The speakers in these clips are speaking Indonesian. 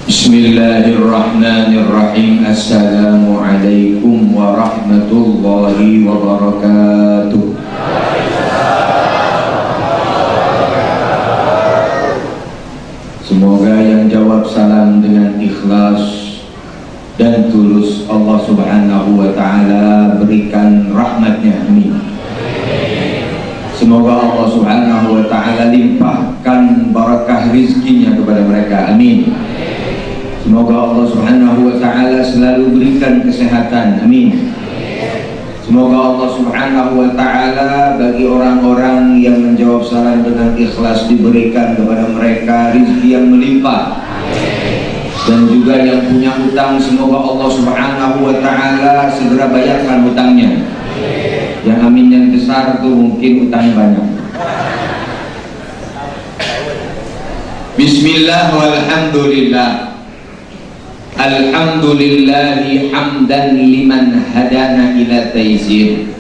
Bismillahirrahmanirrahim. Assalamualaikum warahmatullahi wabarakatuh. Semoga yang jawab salam dengan ikhlas dan tulus Allah subhanahu wa ta'ala berikan rahmatnya, amin. Semoga Allah subhanahu wa ta'ala limpahkan barakah rizkinya kepada mereka, amin. Semoga Allah subhanahu wa ta'ala selalu berikan kesehatan, amin. Semoga Allah subhanahu wa ta'ala bagi orang-orang yang menjawab salam dengan ikhlas diberikan kepada mereka rizki yang melimpah. Dan juga yang punya hutang, semoga Allah subhanahu wa ta'ala segera bayarkan hutangnya. Yang amin yang besar tuh mungkin hutangnya banyak. Bismillah walhamdulillah. Alhamdulillahi hamdan liman hadana ila taysir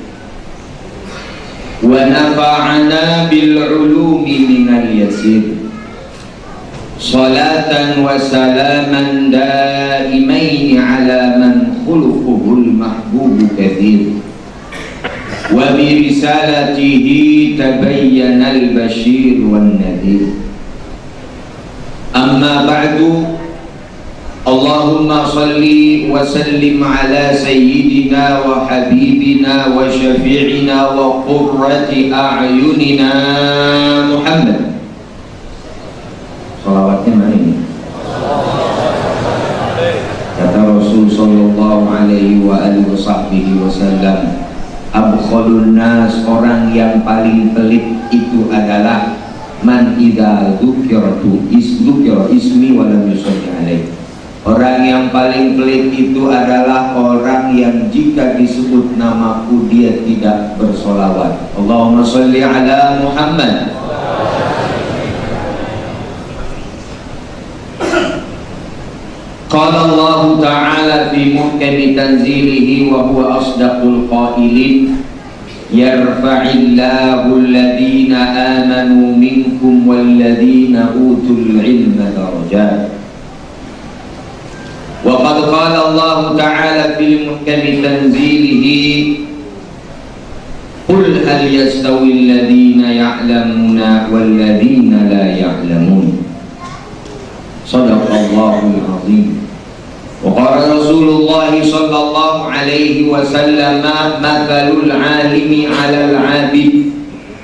wa nafa'ana bil ulumi minal yasir. Salatan wa salaman daimaini ala man khuluquhul mahbubu kathir wa bi risalatihi tabayyana al bashir wan nadhir. Amma ba'du, Allahumma salli wa sallim ala sayyidina wa habibina wa syafi'ina wa qurrati a'yunina Muhammad. Salawatnya mana ini? Kata Rasul sallallahu alaihi wa alihi wasallam, abkhulun nas, orang yang paling pelit itu adalah man idza dzukirtu ismi wa lam yusalli alaihi. Orang yang paling pelit itu adalah orang yang jika disebut namaku dia tidak bersolawat. Allahumma sholli ala Muhammad. Qala Allah Ta'ala fi muhkami tanzilihi wa huwa asdaqul qailin, yarfa'illahu alladhina amanu minkum walladhina utul ilma darajat. Wa qad qala Allah Ta'ala fi muhkami tanzilihi, qul hal yastawi alladhina ya'lamuna walladhina la ya'lamun. Shadaqallahul azim. Wa qala Rasulullah sallallahu alaihi wasallam, mathalul alimi 'alal 'abid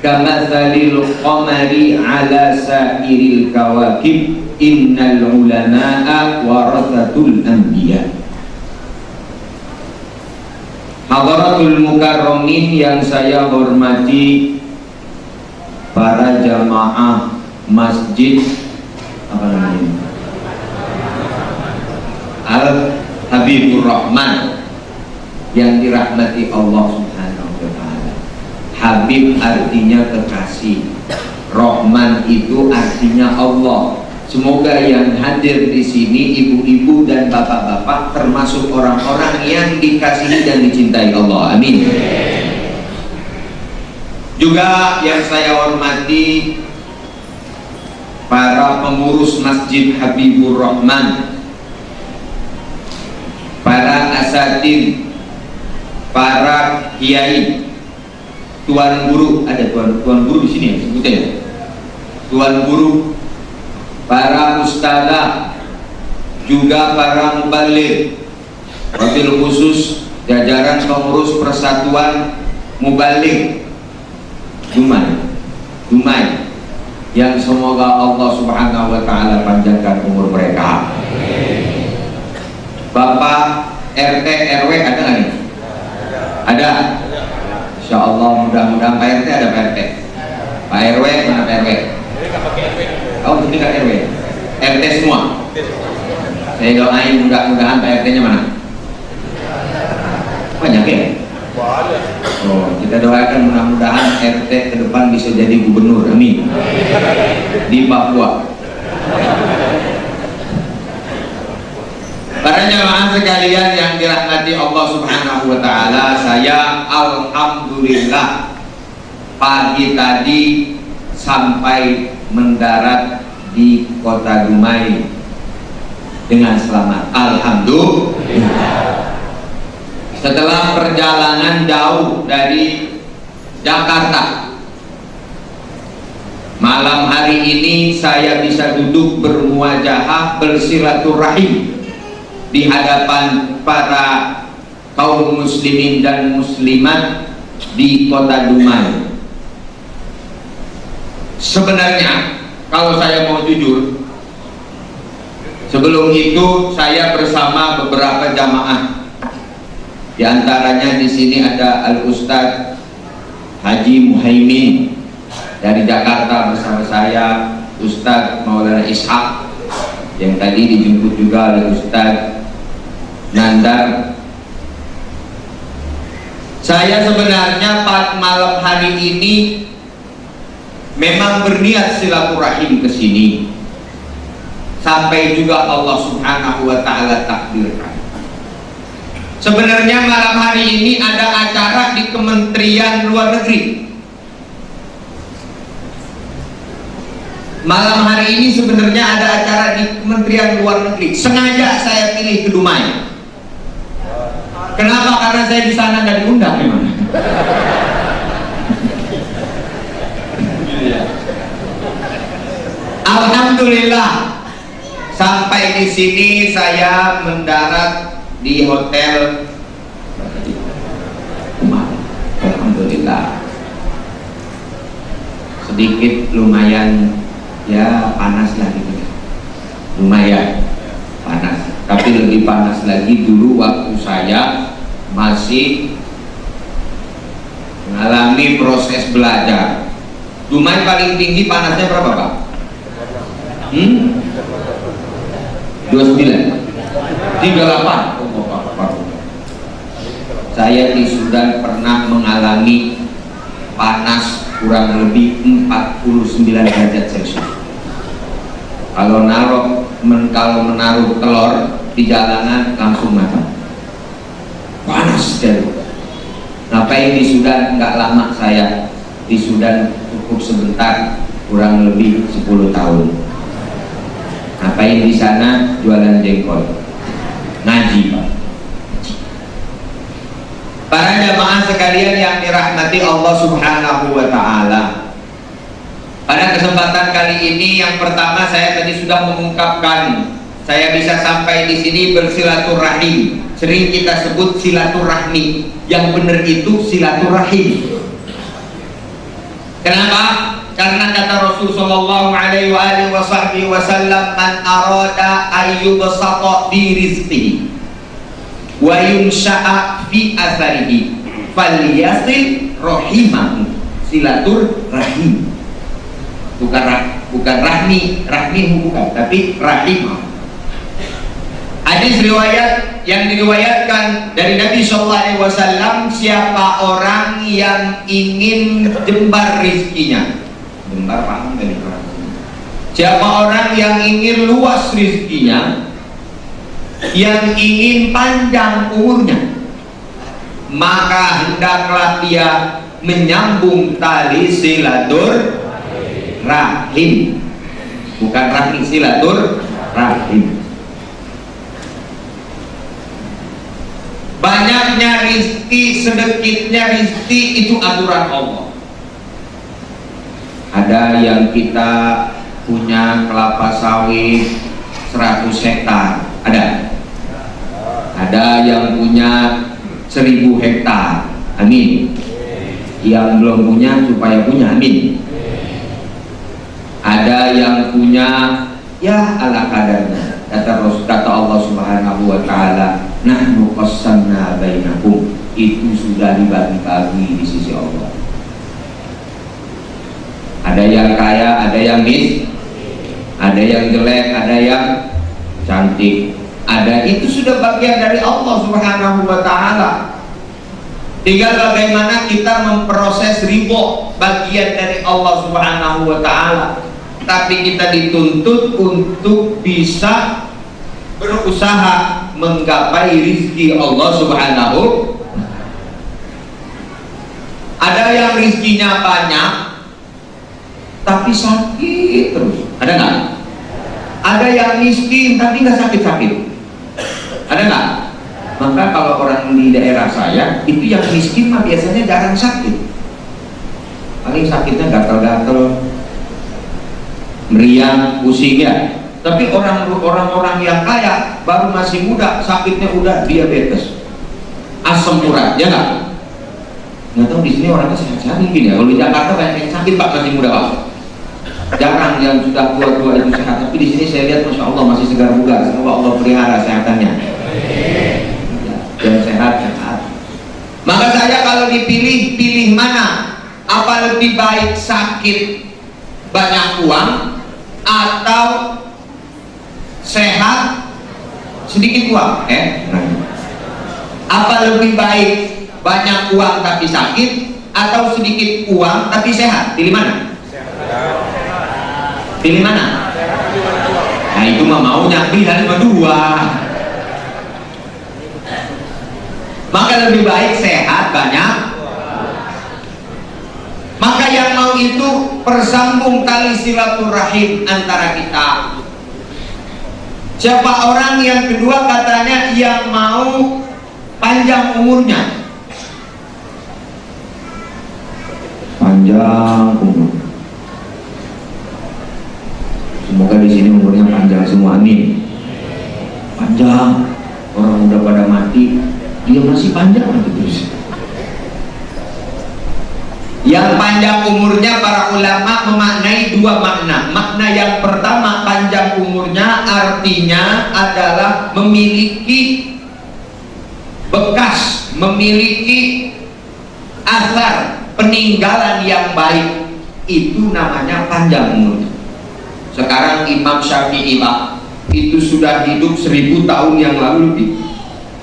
kamathalil qamari 'ala sa'iril kawakib, innal ulama'a warathatul anbiya. Hadaratul mukarramin yang saya hormati, para jamaah masjid apa namanya, Al-Habibur Rahman yang dirahmati Allah subhanahu wa ta'ala. Habib artinya kekasih, Rahman itu artinya Allah. Semoga yang hadir di sini ibu-ibu dan bapak-bapak termasuk orang-orang yang dikasihi dan dicintai Allah, amin. Juga yang saya hormati para pengurus Masjid Habibur Rahman, para asatidz, para kiai, tuan guru, ada tuan guru di sini ya, sebutnya ya, tuan guru, para ustadzah, juga para mubaligh, wabil khusus jajaran pengurus Persatuan Mubaligh Dumai, yang semoga Allah subhanahu wa ta'ala panjangkan umur mereka. Bapak RT RW ada nggak nih? Ada. Insya Allah mudah-mudahan Pak RT ada Pak RT. Pak RW mana Pak RW? Oh, ini Kak RW. RT semua. Saya doain mudah-mudahan Pak RT-nya mana? Banyak ya? Oh, kita doakan mudah-mudahan RT ke depan bisa jadi gubernur, amin. Di Papua. Para jamaah sekalian yang dirahmati Allah subhanahu wa ta'ala, saya alhamdulillah pagi tadi sampai mendarat di kota Dumai dengan selamat. Alhamdulillah. Setelah perjalanan jauh dari Jakarta, malam hari ini saya bisa duduk bermuajahah, bersilaturahim di hadapan para kaum muslimin dan muslimat di kota Dumai. Sebenarnya kalau saya mau jujur, sebelum itu saya bersama beberapa jamaah. Di antaranya di sini ada Al-Ustadz Haji Muhaimin dari Jakarta bersama saya, Ustadz Maulana Ishaq yang tadi dijemput juga oleh Ustadz Nandar. Saya sebenarnya pada malam hari ini memang berniat silaturahim ke sini, sampai juga Allah Subhanahu wa taala takdirkan. Sebenarnya malam hari ini ada acara di Kementerian Luar Negeri. Malam hari ini sebenarnya ada acara di Kementerian Luar Negeri. Sengaja saya pilih ke Dumai. Kenapa? Karena saya di sana nggak diundang memang. Alhamdulillah, sampai di sini saya mendarat di hotel. Alhamdulillah, sedikit lumayan ya panas lah gitu, lumayan panas. Tapi lebih panas lagi dulu waktu saya masih mengalami proses belajar. Dumai paling tinggi panasnya berapa Pak? 29, 38. Saya di Sudan pernah mengalami panas kurang lebih 49 derajat Celcius. Kalau menaruh telur di jalanan langsung matang, panas sekali. Ngapain di Sudan? Nggak lama saya di Sudan, cukup sebentar, kurang lebih 10 tahun. Ngapain di sana? Jualan jengkol, ngaji Pak. Para jamaah sekalian yang dirahmati Allah Subhanahu wa taala, pada kesempatan kali ini yang pertama saya tadi sudah mengungkapkan, saya bisa sampai di sini bersilaturahim. Sering kita sebut silaturahmi, yang benar itu silaturahim. Kenapa? Karena kata Rasul sallallahu alaihi wasallam, man arada ayyubsata fi rizqihi wa yunsha'a fi atharihi falyasil rahimahu. Silatur rahim, bukan rahmihu bukan, tapi rahimah. Hadis riwayat yang diriwayatkan dari Nabi sallallahu alaihi wasallam, siapa orang yang ingin jembar rizkinya, jembar paham dari orang, siapa orang yang ingin luas rizkinya, yang ingin panjang umurnya, maka hendaklah dia menyambung tali silatur rahim, bukan rahim, silatur rahim. Banyaknya rizki, sedikitnya rizki, itu aturan Allah. Ada yang kita punya kelapa sawit 100 hektar, ada yang punya 1000 hektar, amin. Yang belum punya supaya punya, amin. Ada yang punya ya ala kadarnya. Kata Allah Subhanahu wa taala, nahnu qassamna bainakum, itu sudah dibagi-bagi di sisi Allah. Ada yang kaya, ada yang miskin, ada yang jelek, ada yang cantik, ada, itu sudah bagian dari Allah Subhanahu wa taala. Tinggal bagaimana kita memproses ridho, bagian dari Allah Subhanahu wa taala. Tapi kita dituntut untuk bisa berusaha menggapai rizki Allah Subhanahu. Ada yang rizkinya banyak tapi sakit terus, ada nggak? Ada yang miskin tapi nggak sakit-sakit. Ada nggak? Maka kalau orang di daerah saya itu yang miskin mah biasanya jarang sakit. Paling sakitnya gatal-gatal, meriang, pusing ya. Tapi orang-orang yang kaya baru masih muda sakitnya udah diabetes, asam urat, ya nggak? Nggak tahu di sini orangnya sehat-sehat mungkin ya. Kalau di Jakarta banyak yang sakit pak masih muda pak. Jarang yang sudah tua-tua itu sehat. Tapi di sini saya lihat masya Allah masih segar bugar. Semoga Allah pelihara kesehatannya. Dan sehat. Maka saya kalau dipilih, pilih mana? Apa lebih baik sakit banyak uang atau sehat sedikit uang? Apa lebih baik banyak uang tapi sakit atau sedikit uang tapi sehat? Pilih mana? Pilih mana? Nah itu mah maunya pilih cuma dua. Maka lebih baik sehat banyak. Maka yang mau itu persambung tali silaturahim antara kita. Siapa orang yang kedua katanya yang mau panjang umurnya. Panjang umur. Semoga di sini umurnya panjang semua, amin. Panjang. Orang udah pada mati, dia masih panjang terus. Yang panjang umurnya para ulama memaknai dua makna. Makna yang pertama panjang umurnya artinya adalah memiliki bekas, memiliki asar peninggalan yang baik. Itu namanya panjang umurnya. Sekarang Imam Syafi'i Pak itu sudah hidup 1000 tahun yang lalu lebih,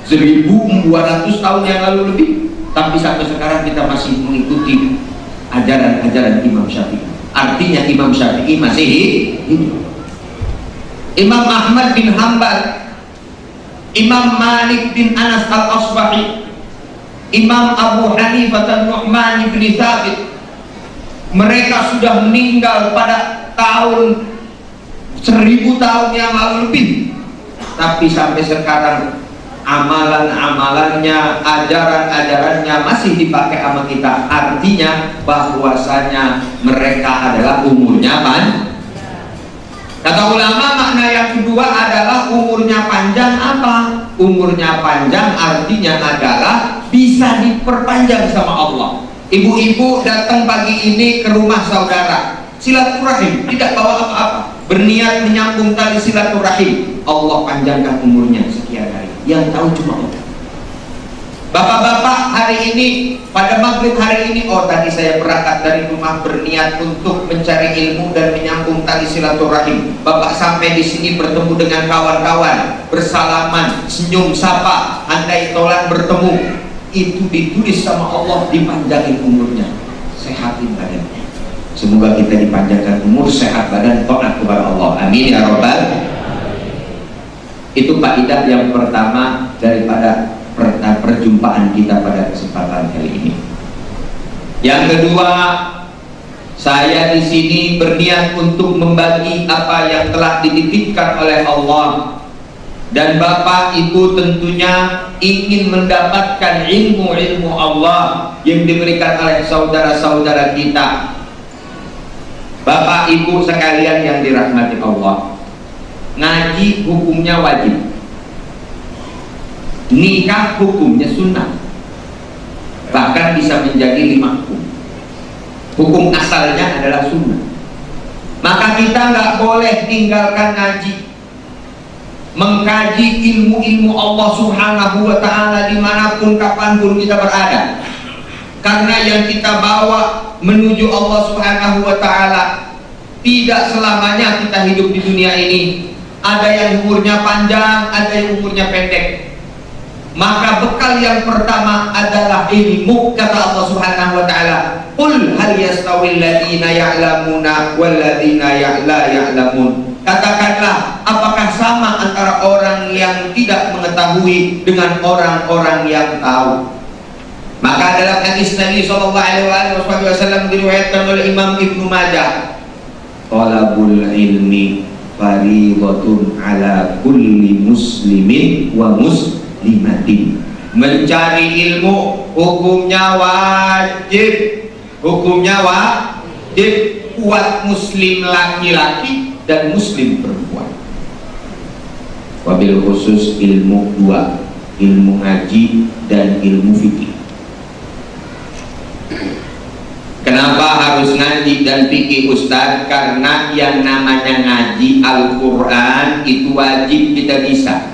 1200 tahun yang lalu lebih. Tapi sampai sekarang kita masih mengikuti ajaran-ajaran Imam Syafi'i. Artinya Imam Syafi'i masih hidup. Imam Ahmad bin Hanbal, Imam Malik bin Anas al-Asbahi, Imam Abu Hanifah an-Nu'man bin Thabit, mereka sudah meninggal pada tahun 1000 tahun yang lalu lebih. Tapi sampai sekarang amalan-amalannya, ajaran-ajarannya masih dipakai sama kita. Artinya bahwasanya mereka adalah umurnya panjang. Kata ulama makna yang kedua adalah umurnya panjang apa? Umurnya panjang artinya adalah bisa diperpanjang sama Allah. Ibu-ibu datang pagi ini ke rumah saudara, silaturahim, tidak bawa apa-apa, berniat menyambung tali silaturahim. Allah panjangkan umurnya sekian hari. Yang tahu cuma Allah. Bapak-bapak hari ini pada maghrib hari ini, tadi saya berangkat dari rumah berniat untuk mencari ilmu dan menyambung tali silaturahim. Bapak sampai di sini bertemu dengan kawan-kawan, bersalaman, senyum sapa, andai tolan bertemu. Itu ditulis sama Allah dipanjangin umurnya, sehatin badannya. Semoga kita dipanjangkan umur, sehat badan, taat kepada Allah. Amin ya rabbal. Itu faedah yang pertama daripada perjumpaan kita pada kesempatan kali ini. Yang kedua, saya di sini berniat untuk membagi apa yang telah dititipkan oleh Allah, dan Bapak Ibu tentunya ingin mendapatkan ilmu-ilmu Allah yang diberikan oleh saudara-saudara kita. Bapak Ibu sekalian yang dirahmati Allah, ngaji hukumnya wajib, nikah hukumnya sunnah, bahkan bisa menjadi 5 hukum. Hukum asalnya adalah sunnah. Maka kita nggak boleh tinggalkan ngaji, mengkaji ilmu-ilmu Allah subhanahu wa ta'ala dimanapun kapanpun kita berada. Karena yang kita bawa menuju Allah subhanahu wa ta'ala tidak selamanya kita hidup di dunia ini. Ada yang umurnya panjang, ada yang umurnya pendek. Maka bekal yang pertama adalah ilmu. Kata Allah subhanahu wa ta'ala, qul hal yastawil ladina ya'lamuna wal ladina la ya'lamun. Katakanlah, apakah sama antara orang yang tidak mengetahui dengan orang-orang yang tahu? Maka dalam hadis Nabi SAW diriwayatkan oleh Imam Ibnu Majah, talabul ilmi fariidatun ala kulli muslimin wa muslimatin. Mencari ilmu hukumnya wajib, hukumnya wajib buat muslim laki-laki dan muslim perempuan. Wabil khusus ilmu dua, ilmu ngaji dan ilmu fikih. Kenapa harus ngaji dan fikih Ustaz? Karena yang namanya ngaji Al-Quran itu wajib kita bisa.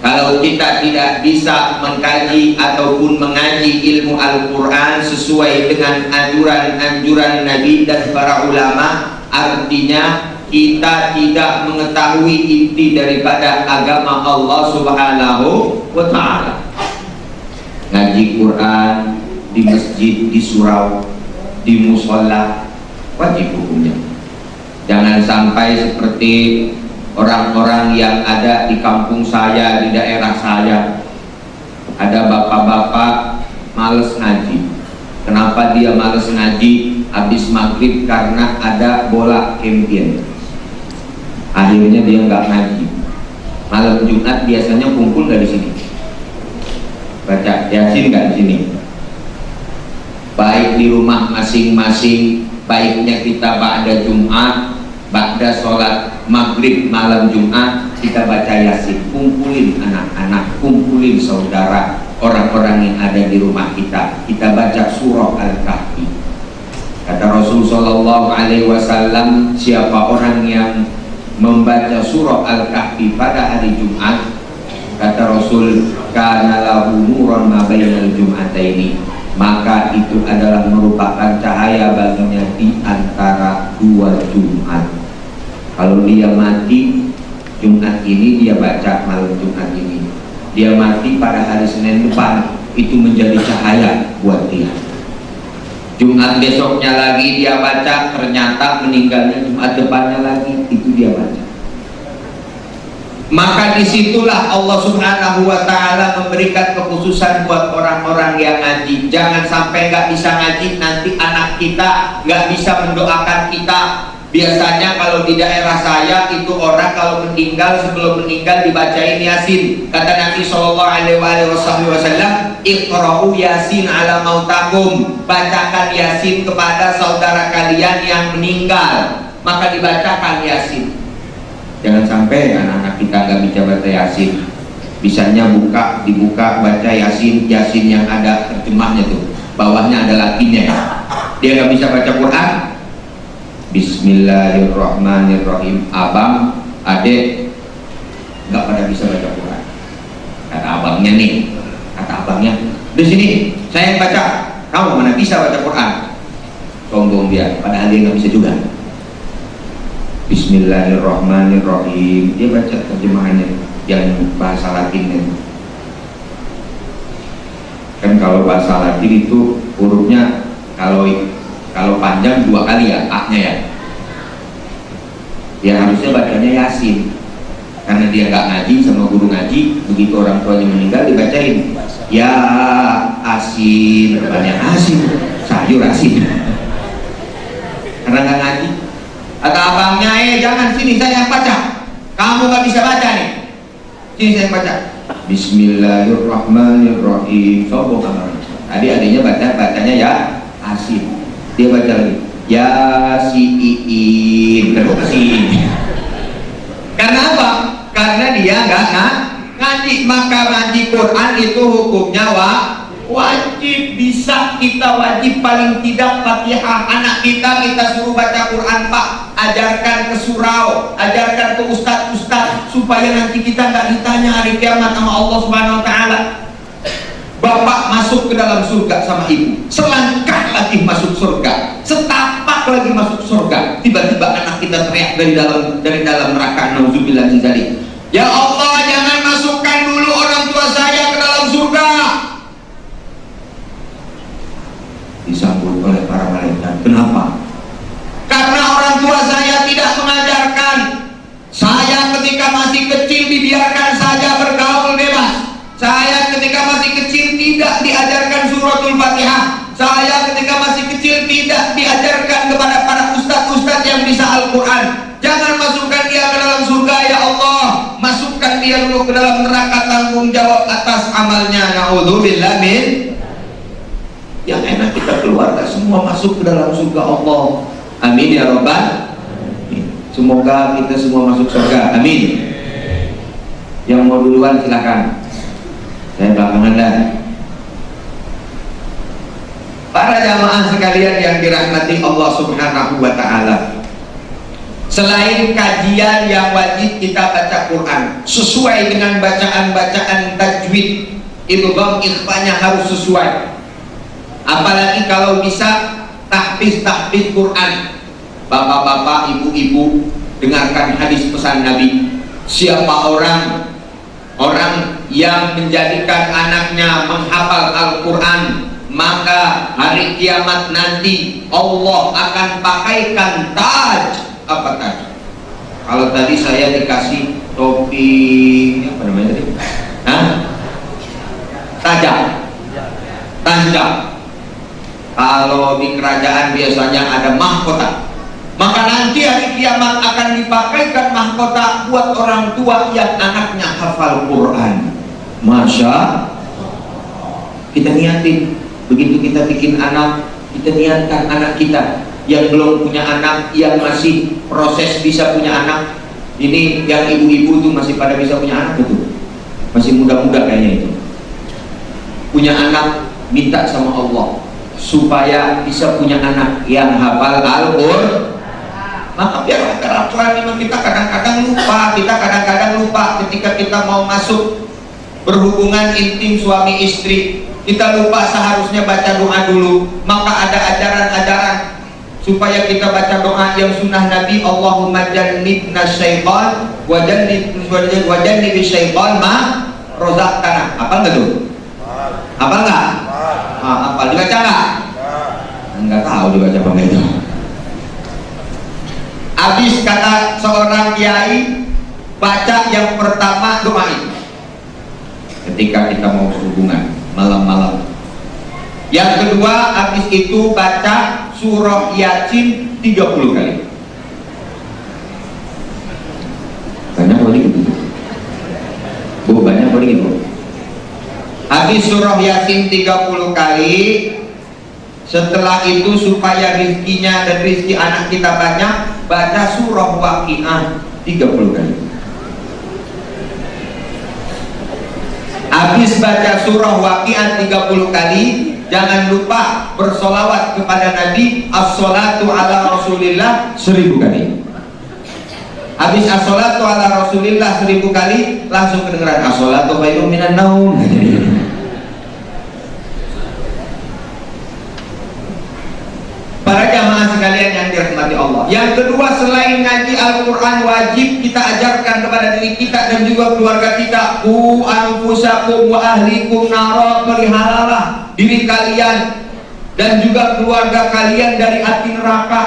Kalau kita tidak bisa mengkaji ataupun mengaji ilmu Al-Quran sesuai dengan anjuran-anjuran Nabi dan para ulama, artinya kita tidak mengetahui inti daripada agama Allah Subhanahu wa ta'ala. Ngaji Quran di masjid, di surau, di musola, wajib hukumnya. Jangan sampai seperti orang-orang yang ada di kampung saya, di daerah saya, ada bapak-bapak males ngaji. Kenapa dia males ngaji? Habis maghrib karena ada bola champion, akhirnya dia nggak ngaji. Malam Jumat biasanya kumpul nggak di sini, baca Yasin nggak di sini. Baik di rumah masing-masing, baiknya kita ba'da Jumat, ba'da sholat maghrib malam Jumat, kita baca Yasin. Kumpulin anak-anak, kumpulin saudara, orang-orang yang ada di rumah kita. Kita baca surah Al-Kahfi. Kata Rasul sallallahu alaihi wasallam, siapa orang yang membaca surah Al-Kahfi pada hari Jumat, kata Rasul, kana lahu nuran ma bainal jum'ataini, maka itu adalah merupakan cahaya baginya di antara dua Jumat. Kalau dia mati Jumat ini, dia baca malam Jumat ini, dia mati pada hari Senin depan, itu menjadi cahaya buat dia. Jumat besoknya lagi dia baca, ternyata meninggalnya Jumat depannya lagi, itu dia baca. Maka disitulah Allah Subhanahu wa ta'ala memberikan kekhususan buat orang-orang yang ngaji. Jangan sampai nggak bisa ngaji, nanti anak kita nggak bisa mendoakan kita. Biasanya kalau di daerah saya itu orang kalau meninggal, sebelum meninggal dibacain Yasin. Kata Nabi sallallahu alaihi wasallam, "Iqra'u Yasin ala mautakum." Bacakan Yasin kepada saudara kalian yang meninggal. Maka dibacakan Yasin. Jangan sampai anak-anak kita nggak bisa baca Yasin. Bisanya dibuka baca Yasin, Yasin yang ada terjemahnya tuh, bawahnya ada latinnya. Dia nggak bisa baca Quran. Bismillahirrahmanirrahim. Abang, adek nggak pada bisa baca Quran. Kata abangnya nih, di sini saya yang baca, kamu mana bisa baca Quran? Sombong dia, padahal dia nggak bisa juga. Bismillahirrahmanirrahim. Dia baca terjemahannya yang bahasa Latinnya. Kan kalau bahasa Latin itu hurufnya kalau panjang 2 kali ya, A-nya ya. Dia harusnya bacanya Yasin. Karena dia nggak ngaji sama guru ngaji, begitu orang tuanya meninggal dibacain ya asin, banyak asin, sayur asin. Karena nggak ngaji. Kata abangnya, jangan, sini saya yang baca. Kamu nggak bisa baca nih. Sini saya yang baca. Bismillahirrahmanirrahim. Sombong kamar. Tadi adanya bacanya ya asin. Dia baca lagi ya siin. Karena apa? Karena dia nggak ngaji. Maka ngaji Quran itu hukumnya wajib. Bisa kita wajib paling tidak Fatihah. Anak kita suruh baca Quran, Pak. Ajarkan ke surau, ajarkan ke ustadz supaya nanti kita nggak ditanya hari kiamat sama Allah Subhanahu wa ta'ala. Bapak masuk ke dalam surga sama ibu, selangkah lagi masuk surga, setapak lagi masuk surga, tiba-tiba anak kita teriak dari dalam neraka, nauzubillah min dzalik. Ya Allah, jangan masukkan dulu orang tua saya ke dalam surga. Disambut oleh para malaikat. Kenapa? Karena orang tua saya tidak mengajarkan saya ketika masih kecil, dibiarkan saja bergaul bebas. Saya ketika masih kecil tidak diajarkan suratul Fatihah. Saya ketika masih kecil tidak diajarkan kepada para ustadz yang bisa Al-Quran. Jangan masukkan dia ke dalam dia dulu ke dalam neraka, tanggung jawab atas amalnya. Naudzubillah min. Yang enak kita keluarga semua masuk ke dalam surga Allah. Amin ya Rabbal. Semoga kita semua masuk surga. Amin. Yang mau duluan silakan. Saya belakangan dah. Para jamaah sekalian yang dirahmati Allah Subhanahu wa taala. Selain kajian yang wajib kita baca Quran sesuai dengan bacaan-bacaan tajwid, idgham ikhfanya harus sesuai. Apalagi kalau bisa tahfiz Quran. Bapak-bapak, ibu-ibu, dengarkan hadis pesan Nabi. Siapa orang yang menjadikan anaknya menghafal Al-Quran, maka hari kiamat nanti Allah akan pakaikan taj. Apa taj? Kalau tadi saya dikasih topi apa namanya tadi? Tajam. Kalau di kerajaan biasanya ada mahkota. Maka nanti hari kiamat akan dipakaikan mahkota buat orang tua yang anaknya hafal Quran. Masya kita niatin, begitu kita bikin anak, kita niatkan anak kita yang belum punya anak, yang masih proses bisa punya anak. Ini yang ibu-ibu tuh masih pada bisa punya anak betul, masih muda-muda kayaknya itu. Punya anak, minta sama Allah supaya bisa punya anak yang hafal Al-Quran. Maka biar kerampuan memang kita kadang-kadang lupa ketika kita mau masuk berhubungan intim suami istri, kita lupa seharusnya baca doa dulu. Maka ada ajaran-ajaran supaya kita baca doa yang sunnah Nabi. Allahumma jannibna syaitan wa jannibis syaitan ma razaqtana. Apa enggak tuh? Apa enggak? Apa dibaca enggak? Enggak tahu dibaca apa enggak itu. Habis kata seorang kiai, baca yang pertama doa itu ketika kita mau berhubungan malam-malam. Yang kedua, habis itu baca surah Yasin 30 kali. Banyak boleh gitu Bu, banyak boleh gitu. Habis surah Yasin 30 kali. Setelah itu supaya rizkinya dan rizki anak kita banyak, baca surah Waqiah 30 kali. Habis baca surah Waqiah 30 kali, jangan lupa bersolawat kepada Nabi. As-salatu ala Rasulillah 1000 kali. Habis as-salatu ala Rasulillah 1000 kali, langsung kedengeran as-salatu khairum minan naum. Para jamaah sekalian yang dirahmati Allah. Yang kedua, selain ngaji Al-Quran, wajib kita ajarkan kepada diri kita dan juga keluarga kita. Qu anfusakum wa ahlikum nara, peliharalah diri kalian dan juga keluarga kalian dari api neraka.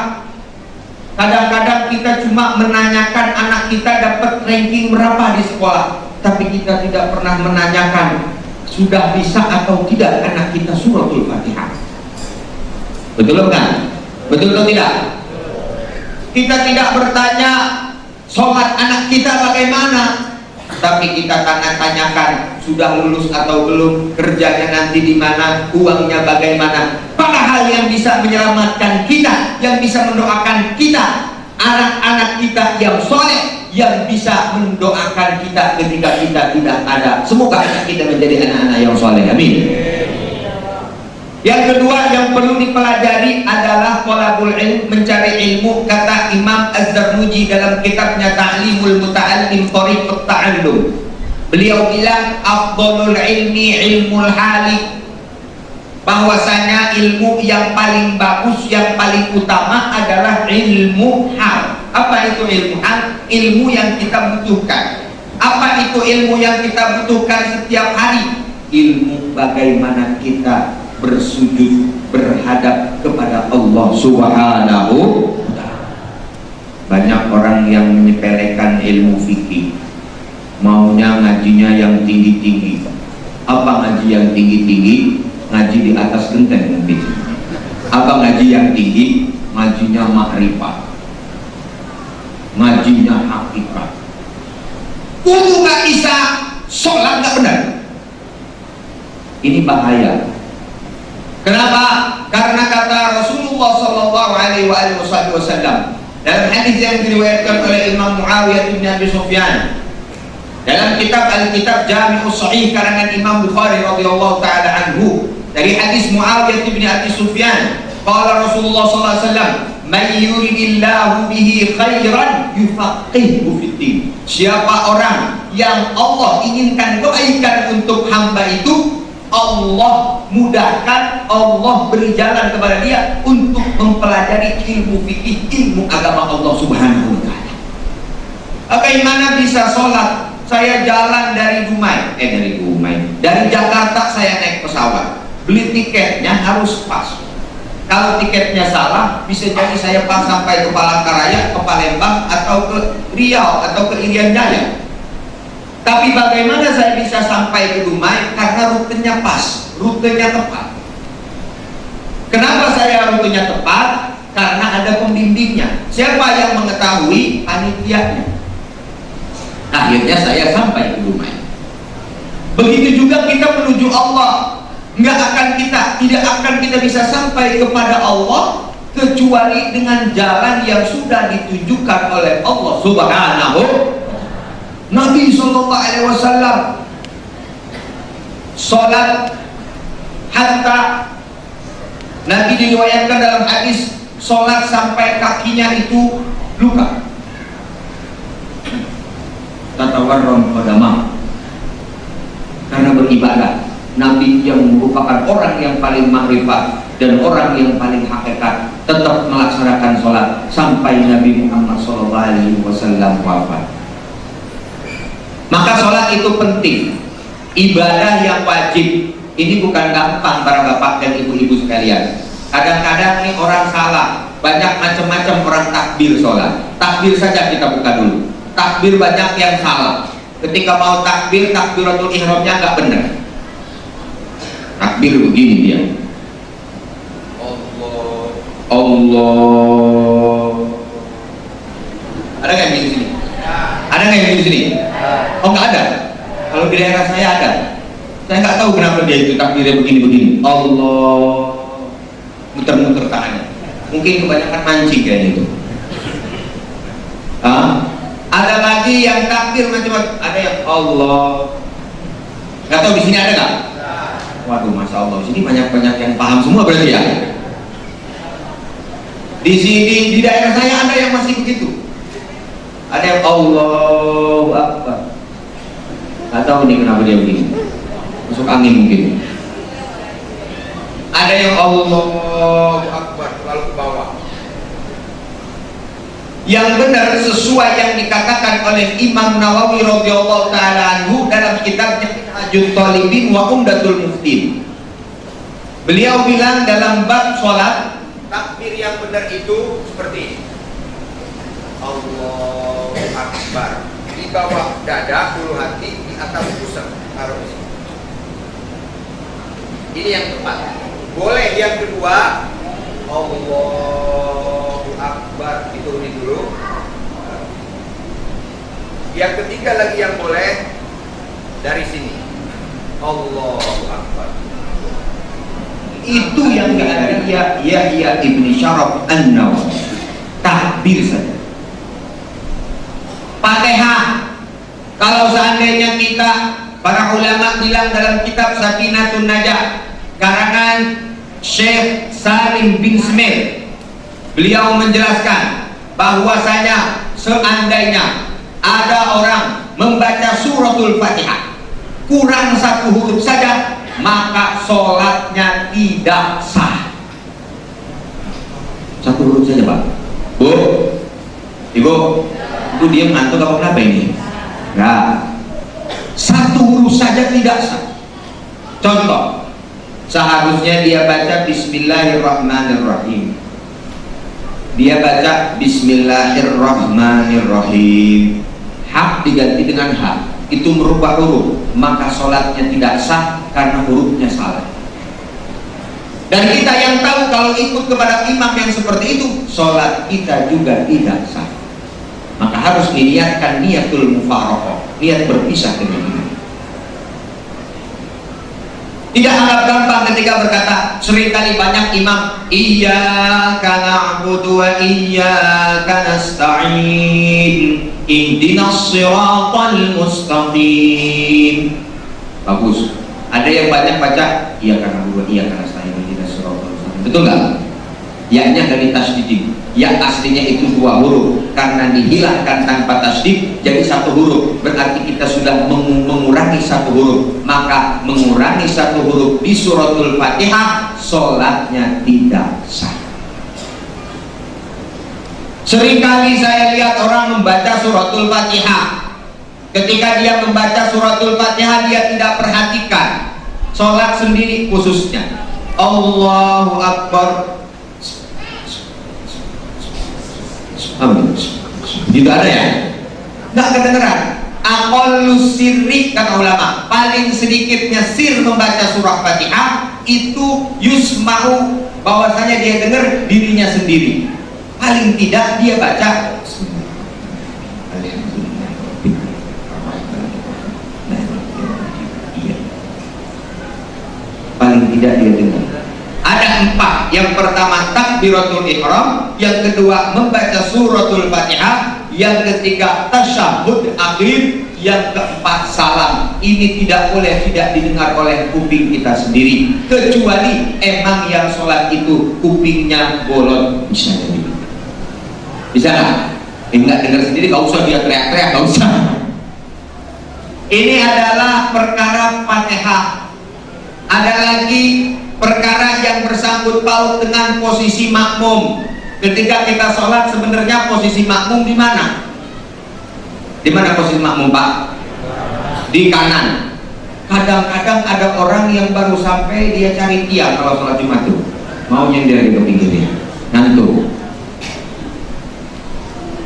Kadang-kadang kita cuma menanyakan anak kita dapat ranking berapa di sekolah, tapi kita tidak pernah menanyakan sudah bisa atau tidak anak kita suratul Fatihah. Betul kan? Betul atau tidak? Kita tidak bertanya sholat anak kita bagaimana, tapi kita tanyakan sudah lulus atau belum, kerjanya nanti di mana, uangnya bagaimana. Padahal yang bisa menyelamatkan kita, yang bisa mendoakan kita, anak-anak kita yang soleh, yang bisa mendoakan kita ketika kita tidak ada. Semoga anak kita menjadi anak-anak yang soleh. Amin. Yang kedua yang perlu dipelajari adalah thalabul ilm, mencari ilmu. Kata Imam Az-Zarnuji dalam kitabnya Ta'limul Muta'allim Thariqut Ta'allum, beliau bilang afdhalul ilmi ilmul hali, bahwasanya ilmu yang paling bagus, yang paling utama adalah ilmu hal. Apa itu ilmu hal? Ilmu yang kita butuhkan. Apa itu ilmu yang kita butuhkan setiap hari? Ilmu bagaimana kita bersujud berhadap kepada Allah Subhanahu wa ta'ala. Banyak orang yang menyepelekan ilmu fikih, maunya ngajinya yang tinggi-tinggi. Apa ngaji yang tinggi-tinggi? Ngaji di atas genteng nanti. Apa ngaji yang tinggi? Ngajinya makrifat, ngajinya hakikat. wudu nggak bisa, sholat nggak benar. Ini bahaya. Kenapa? Karena kata Rasulullah Sallallahu Alaihi Wasallam dalam hadis yang diriwayatkan oleh Imam Muawiyah bin Abi Sufyan dalam kitab Al-Kitab Jami'us Sahih karangan Imam Bukhari radhiyallahu taala anhu, dari hadis Muawiyah bin Abi Sufyan, qala Rasulullah sallallahu alaihi wasallam, "May yuridillahu bihi khairan yufaqihuhu fid-din." Siapa orang yang Allah inginkan kebaikan untuk hamba itu, Allah mudahkan, Allah beri jalan kepada dia untuk mempelajari ilmu fikih, ilmu agama Allah Subhanahu wa taala. Bagaimana bisa sholat? Saya jalan dari dari Jakarta saya naik pesawat, beli tiketnya harus pas. Kalau tiketnya salah, bisa jadi saya pas sampai ke Palangkaraya, ke Palembang, atau ke Riau, atau ke Irian Jaya. Tapi bagaimana saya bisa sampai ke Dumai? Karena rutenya pas, rutenya tepat. Kenapa saya rutenya tepat? Karena ada pembimbingnya. Siapa yang mengetahui? Panitianya. Akhirnya saya sampai ke Dumai. Begitu juga kita menuju Allah. Tidak akan kita bisa sampai kepada Allah kecuali dengan jalan yang sudah ditunjukkan oleh Allah Subhanahu. Nabi Sallallahu Alaihi Wasallam sholat hatta, Nabi diriwayatkan dalam hadis, sholat sampai kakinya itu luka. Tatawarron qadamah, karena beribadah. Nabi yang merupakan orang yang paling makrifat dan orang yang paling hakikat tetap melaksanakan sholat sampai Nabi Muhammad SAW wafat. Maka sholat itu penting, ibadah yang wajib. Ini bukan gampang para bapak dan ibu-ibu sekalian. Kadang-kadang nih orang salah, banyak macam-macam orang takbir sholat. Takbir saja kita buka dulu. Takbir banyak yang salah. Ketika mau takbir, takbiratul ihramnya nggak benar. Takbir begini dia. Allah. Ada nggak yang di sini? Ada nggak yang di sini? Oh, nggak ada. Kalau di daerah saya ada. Saya nggak tahu kenapa dia itu takbirnya begini-begini. Allah. Muter-muter tangannya. Mungkin kebanyakan mancing kayaknya itu. Ada lagi yang takbir macam-macam. Ada yang Allah. Nggak tahu di sini ada nggak? Waduh, masya Allah. Sini banyak-banyak yang paham semua berarti ya. Di sini di daerah saya ada yang masih begitu. Ada yang Allahu Akbar. Nggak tahu nih kenapa dia begini. Masuk angin mungkin. Ada yang Allahu Akbar lalu ke bawah. Yang benar sesuai yang dikatakan oleh Imam Nawawi radhiyallahu taala anhu dalam kitabnya Minhajul Talibin wa Umdatul Muftin. Beliau bilang dalam bab sholat, takbir yang benar itu seperti ini. Allahu Akbar. Di bawah dada, ulu hati, di atas pusat. Taruh di sini. Ini yang tepat. Boleh yang kedua, Allahu Akbar, diturunin dulu. Yang ketiga lagi yang boleh dari sini, Allahu Akbar. Itu yang dari Yahya ibn Syaraf An-Nawawi. Takbir saja. Fatihah. Kalau seandainya kita, para ulama bilang dalam kitab Safinatun Najah karangan Syekh Salim bin Smith, beliau menjelaskan bahwasanya seandainya ada orang membaca suratul Fatihah kurang satu huruf saja, maka sholatnya tidak sah. Satu huruf saja, Pak. Bu, Ibu, itu dia ngantuk apa kenapa ini? Nah, satu huruf saja tidak sah. Contoh, seharusnya dia baca Bismillahirrahmanirrahim. Dia baca Bismillahirrahmanirrahim. Hak diganti dengan hak. Itu merubah huruf, maka sholatnya tidak sah karena hurufnya salah. Dan kita yang tahu kalau ikut kepada imam yang seperti itu, sholat kita juga tidak sah. Maka harus diniatkan niatul mufaraqah, niat berpisah dengan imam. Tidak anggap gampang ketika berkata, seringkali banyak imam iyyaka na'budu wa iyyaka nasta'in ihdinas siratal mustaqim. Bagus. Ada yang banyak baca iyyaka na'budu wa iyyaka nasta'in ihdinas siratal mustaqim. Betul nggak? Ya-nya dari tasydid. Ya aslinya itu 2 huruf, karena dihilangkan tanpa tasydid jadi 1 huruf. Berarti kita sudah mengurangi 1 huruf. Maka mengurangi 1 huruf di suratul Fatihah, sholatnya tidak sah. Seringkali saya lihat orang membaca suratul Fatihah. Ketika dia membaca suratul Fatihah, dia tidak perhatikan sholat sendiri khususnya. Allahu Akbar. Amin. Tidak ada ya? Nggak kedengeran. Aqallu sirri, kata ulama, paling sedikitnya sir membaca surah Fatihah itu yusma'u, bahwasanya dia dengar dirinya sendiri. Paling tidak dia baca paling tidak dia dengar. Ada 4. Yang pertama takbiratul ihram, yang kedua membaca suratul Fatihah, yang ketiga tasyahud akhir, yang keempat salam. Ini tidak boleh tidak didengar oleh kuping kita sendiri, kecuali emang yang sholat itu kupingnya bolong. Bisa jadi. Bisa nggak? Nggak dengar sendiri, nggak usah dia teriak-teriak, nggak usah. Ini adalah perkara Fatihah. Ada lagi perkara yang bersangkut paut dengan posisi makmum. Ketika kita sholat, sebenarnya posisi makmum di mana? Di mana posisi makmum, Pak? Di kanan. Kadang-kadang ada orang yang baru sampai dia cari tiang kalau sholat Jumat itu, mau nyender ke pinggirnya, ngantuk.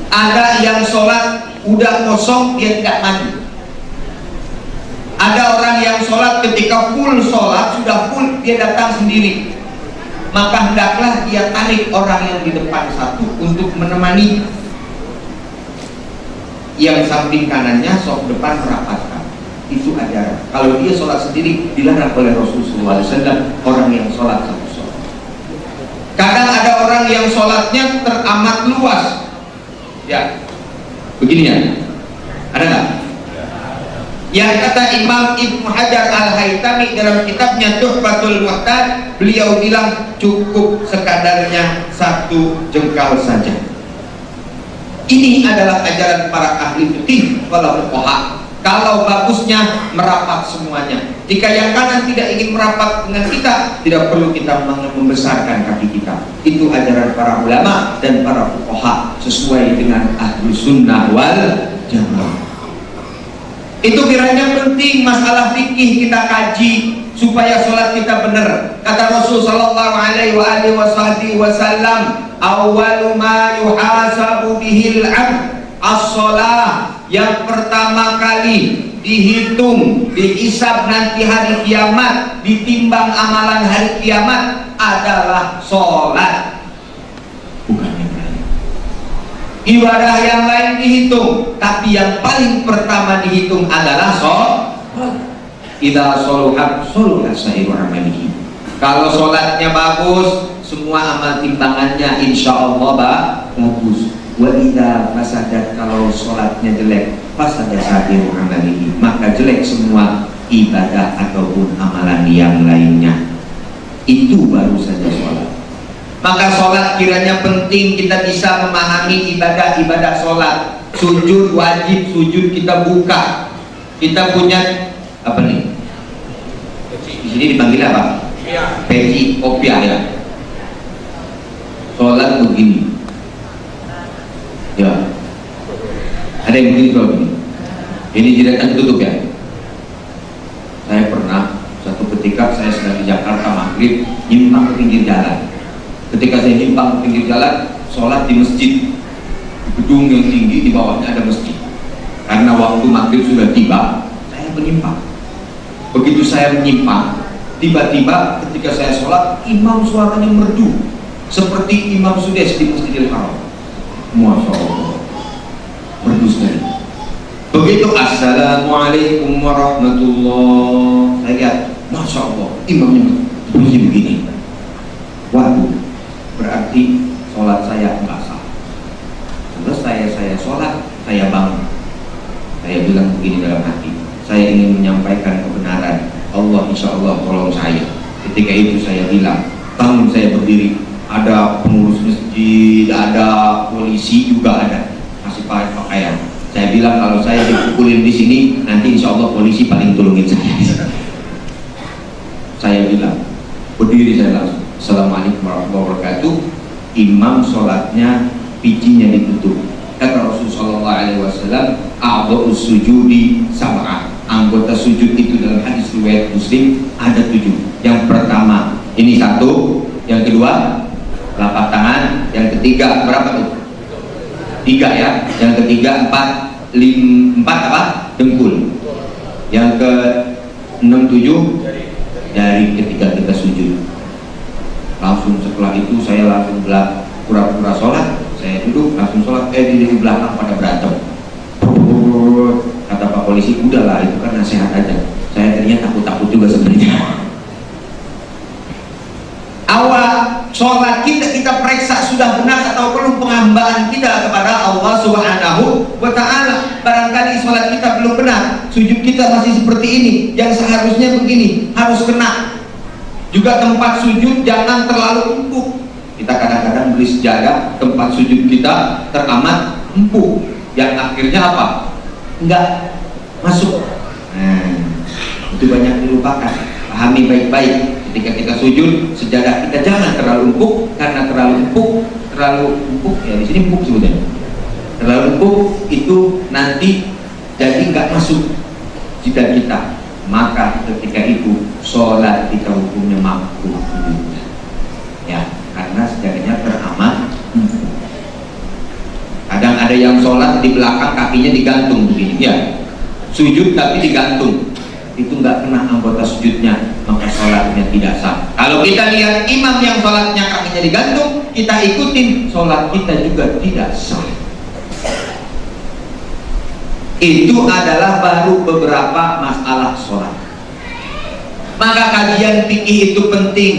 Ada yang sholat udah kosong, dia tidak maju. Ada orang yang sholat ketika full sholat, sudah full, dia datang sendiri. Maka hendaklah dia tarik orang yang di depan satu untuk menemani. Yang samping kanannya sok depan merapatkan. Itu ajaran. Kalau dia sholat sendiri, dilarang oleh Rasulullah SAW orang yang sholat satu sholat. Kadang ada orang yang sholatnya teramat luas. Ya, begini ya. Ada nggak? Yang kata Imam Ibnu Hajar Al-Haytami dalam kitabnya Tuhfatul Muhtaj, beliau bilang cukup sekadarnya 1 jengkal saja. Ini adalah ajaran para ahli fikih wal fuqaha. Kalau bagusnya merapat semuanya. Jika yang kanan tidak ingin merapat dengan kita, tidak perlu kita membesarkan kaki kita. Itu ajaran para ulama dan para fuqaha sesuai dengan ahlu sunnah wal jamaah. Itu kiranya penting masalah fikih kita kaji supaya sholat kita benar. Kata Rasul sallallahu alaihi wasallam, awwalu ma yuhasabu bihil 'abd as-shalah. Yang pertama kali dihitung, dihisab nanti hari kiamat, ditimbang amalan hari kiamat adalah sholat. Bukan yang lain. Ibadah yang lain dihitung, tapi yang paling pertama dihitung adalah sholat. Idza sholuhat sholuhat sa'iru amalihi. Kalau sholatnya bagus, semua amal timbangannya insya Allah bagus. Wa idza fasadat, kalau sholatnya jelek, fasadat sa'iru amalihi, maka jelek semua ibadah ataupun amalan yang lainnya. Itu baru saja sholat. Maka sholat kiranya penting kita bisa memahami ibadah-ibadah sholat. Sujud wajib, sujud kita buka. Kita punya apa nih? Di sini dipanggil apa? Peci, kopiah ya. Sholat begini. Ya. Ada yang begini kalau begini. Ini jeretan tutup ya. Saya pernah satu ketika saya sedang di Jakarta maghrib, nyimpang ke pinggir jalan. Ketika saya nyimpang ke pinggir jalan, sholat di masjid, di gedung yang tinggi, di bawahnya ada masjid. Karena waktu maghrib sudah tiba, saya menyimpang. Begitu saya menyimpang, tiba-tiba ketika saya sholat, imam suaranya merdu seperti Imam Sudes di Masjidil Haram. Masya Allah. begitu assalamualaikum warahmatullah, saya lihat, masya Allah, imamnya begini. Waduh, berarti sholat saya nggak sah. Terus saya sholat, saya bangun, saya bilang begini dalam hati, saya ingin menyampaikan kebenaran. Allah insya Allah tolong saya. Ketika itu saya bilang, bangun, saya berdiri, ada pengurus masjid, ada polisi juga ada, masih pakai pakaian. Saya bilang kalau saya dipukulin di sini, nanti insya Allah polisi paling tolongin saya. Saya bilang, berdiri saya langsung, assalamualaikum warahmatullahi wabarakatuh. Imam sholatnya pijinya ditutup. Kata Rasulullah SAW, a'dha'us sujudi sab'ah. Anggota sujud itu dalam hadis riwayat Muslim ada 7. Yang pertama ini 1, yang kedua telapak tangan, yang ketiga berapa tuh? 3 ya, yang ketiga 4 apa? Dengkul. Yang ke 6, 7 dari ketika kita sujud. Langsung setelah itu saya langsung pura-pura sholat, saya duduk langsung sholat, di belakang pada berantem. Kata Pak Polisi, udahlah itu kan nasihat aja. Saya ternyata takut juga sebenarnya. Awal sholat kita periksa sudah benar atau belum penghambaan kita kepada Allah Subhanahu wa Ta'ala. Barangkali sholat kita belum benar, sujud kita masih seperti ini, yang seharusnya begini, harus kena. Juga tempat sujud jangan terlalu empuk. Kita kadang-kadang beli sejadah, tempat sujud kita teramat empuk, yang akhirnya apa? Enggak masuk. Nah, itu banyak dilupakan. Pahami baik-baik. Ketika kita sujud, sejadah kita jangan terlalu empuk, karena terlalu empuk ya, di sini empuk sebenarnya. Terlalu empuk itu nanti jadi nggak masuk jidat kita. Maka ketika itu sholat kita hukumnya makruh ya, karena sejadahnya teramat empuk. Kadang ada yang sholat di belakang kakinya digantung begini ya, sujud tapi digantung, itu nggak kena anggota sujudnya, maka sholatnya tidak sah. Kalau kita lihat imam yang sholatnya kakinya digantung, kita ikutin, sholat kita juga tidak sah. Itu adalah baru beberapa masalah sholat. Maka kajian fikih itu penting.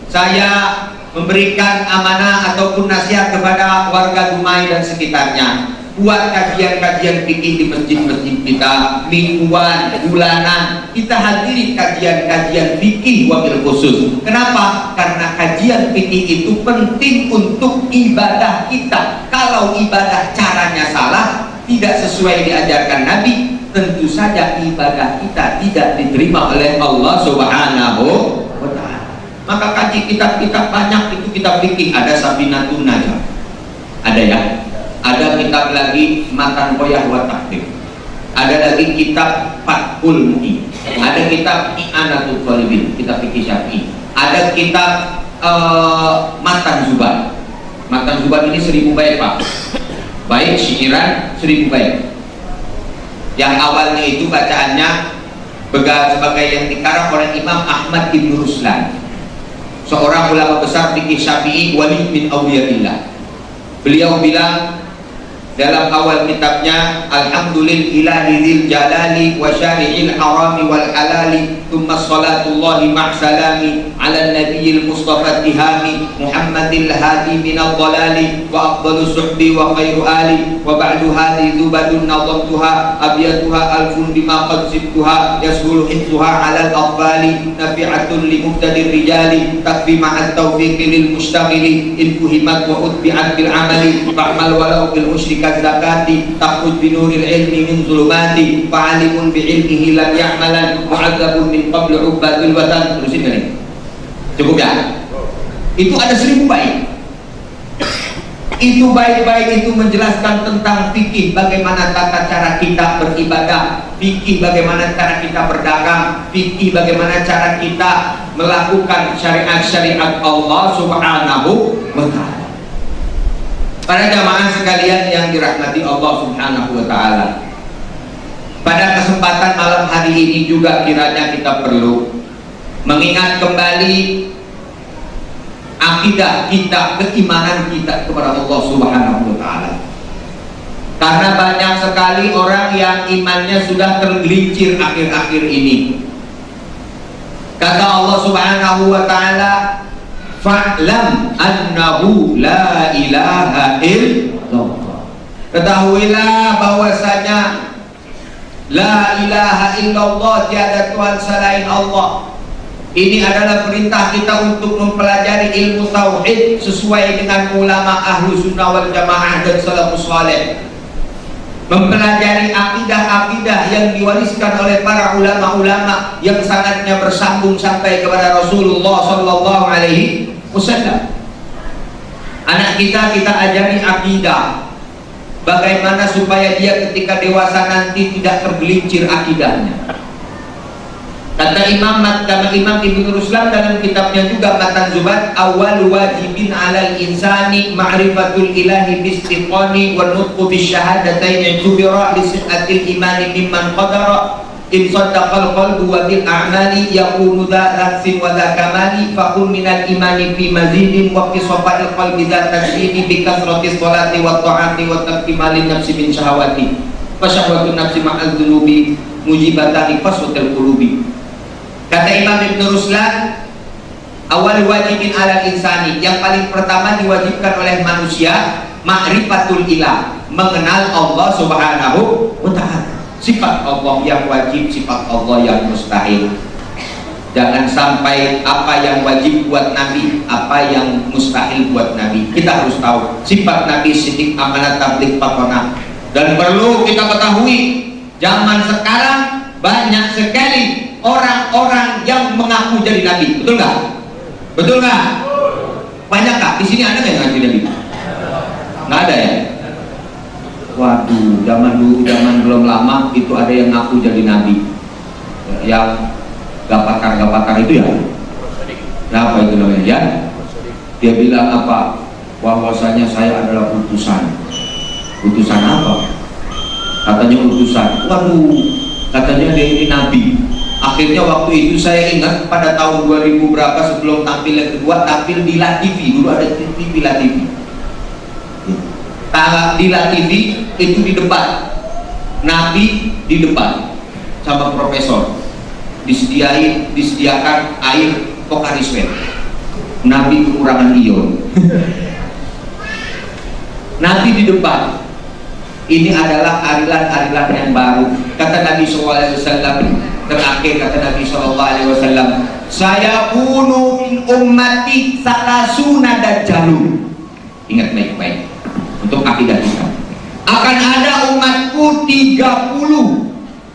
Saya memberikan amanah ataupun nasihat kepada warga Dumai dan sekitarnya. Buat kajian-kajian fikih di masjid-masjid kita, mingguan, bulanan. Kita hadiri kajian-kajian fikih wabil khusus. Kenapa? Karena kajian fikih itu penting untuk ibadah kita. Kalau ibadah caranya salah, tidak sesuai diajarkan Nabi, tentu saja ibadah kita tidak diterima oleh Allah Subhanahu wa Ta'ala. Maka kaji kitab-kitab banyak, itu kitab fikih. Ada Sabinatun Najah, ada ya, ada kitab lagi Matan Qoyah wa Takdir, ada lagi kitab Fathul Mu'in, ada kitab I'anatul Talibin, kitab fikih Syafi'i, ada kitab Matan Zubat. Matan Zubat ini 1000 bait Pak, baik syairan 1000 bait. Yang awalnya itu bacaannya sebagai yang dikarang oleh Imam Ahmad Ibn Ruslan, seorang ulama besar fikih Syafi'i, wali min awliyaillah. Beliau bilang dalam awal kitabnya, alhamdulillahi dzil jalali wa syari'il harami wal halali, thumma salatullahi ma'salami ala nabiyil mustafa tihami Muhammadil hadi minal dhalali wa afdalus suhbi wa khairu ali wa ba'du hadi zubadun nadamtuha abiyatuha alfun bima qad zibtuha yashulu hifzuha ala al-aqbali nafi'atun li muqtadir rijali takfi ma'at tawfiqi lil mushtaghili in fuhimat wa utbi'at bil amali fa'mal walau bil musyrika zakati takhruj bi nuril ilmi min zulumati fa'alimun bi ilmihi lam ya'malan mu'adzabun min qabli ubadil watan. Terusin kan ini? Cukup ya? Itu ada 1000 bait. Itu bait-bait itu menjelaskan tentang fikih, bagaimana tata cara kita beribadah, fikih bagaimana cara kita berdagang, fikih bagaimana cara kita melakukan syariat-syariat Allah Subhanahu wa Ta'ala. Para jamaah sekalian yang dirahmati Allah Subhanahu wa Ta'ala, pada kesempatan malam hari ini juga kiranya kita perlu mengingat kembali akidah kita, keimanan kita kepada Allah Subhanahu wa Ta'ala. Karena banyak sekali orang yang imannya sudah tergelincir akhir-akhir ini. Kata Allah Subhanahu wa ta'ala, fa'lam annahu la ilaha illallah. Ketahuilah bahwasanya la ilaha illallah, tiada Tuhan selain Allah. Ini adalah perintah kita untuk mempelajari ilmu tauhid sesuai dengan ulama ahlu sunnah wal jamaah dan salafus saleh. Mempelajari akidah-akidah yang diwariskan oleh para ulama-ulama yang sangatnya bersambung sampai kepada Rasulullah Sallallahu Alaihi Wasallam. Anak kita ajari akidah, bagaimana supaya dia ketika dewasa nanti tidak tergelincir akidahnya. Kata Imam Ibnu Ruslan dalam kitabnya juga Matan Zubat, awal wajibin alal insani ma'rifatul ilahi bistiqani wa nutqu bisyahadatain tubira li sihhatil imani mimman qadara in saddaqal qalbu wa bil a'mali yakunu dha nafsin wa dha kamali fakun minal imani fi mazidin wa fi safa'il qalbi dha tasdini bi kasratis sholati wa ta'ati wa takmalin nafsi min syahawati fa syahwatun nafsi ma'al dhunubi mujibatani qaswatil qulubi. Kata Imam Ibnu Ruslan, awal wajibin alal insani, yang paling pertama diwajibkan oleh manusia ma'rifatul ilah, mengenal Allah Subhanahu wa ta'ala. Sifat Allah yang wajib, sifat Allah yang mustahil. Jangan sampai apa yang wajib buat Nabi, apa yang mustahil buat Nabi. Kita harus tahu sifat Nabi siddiq, amanat, tabligh, fatonah. Dan perlu kita ketahui, zaman sekarang banyak sekali orang-orang yang mengaku jadi nabi, betul nggak? Betul nggak? Banyak nggak? Di sini ada nggak yang ngaku nabi? Nggak ada ya? Waduh, zaman belum lama itu ada yang ngaku jadi nabi, yang gapakar itu ya? Apa itu namanya ya? Dia bilang apa? Bahwasanya saya adalah utusan. Utusan apa? Katanya utusan. Waduh, katanya dia ini nabi. Akhirnya waktu itu saya ingat pada tahun 2000 berapa sebelum tampil yang kedua, tampil di La TV. Dulu ada TV La TV. Di La TV itu di depan, Nabi di depan sama profesor, disediakan air Pocari Sweat. Nabi kekurangan ion. Nabi di depan. Ini adalah arilan-arilan yang baru. Kata Nabi SAW terakhir, kata Nabi SAW, saya bunuh min ummati salasuna dajjalun. Ingat baik-baik untuk akidah kita. Akan ada umatku 30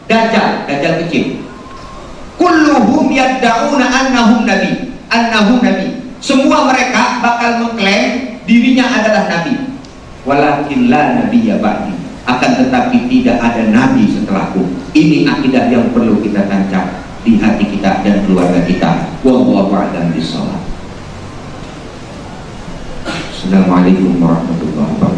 dajjal kecil. Kulluhum yadda'una annahum nabi. Semua mereka bakal mengklaim dirinya adalah nabi. Walakin la nabiyya ba'di. Akan tetapi tidak ada nabi setelahku. Ini akidah yang perlu kita tancap di hati kita dan keluarga kita. Wallahu a'lam bishawab. Assalamualaikum warahmatullahi wabarakatuh.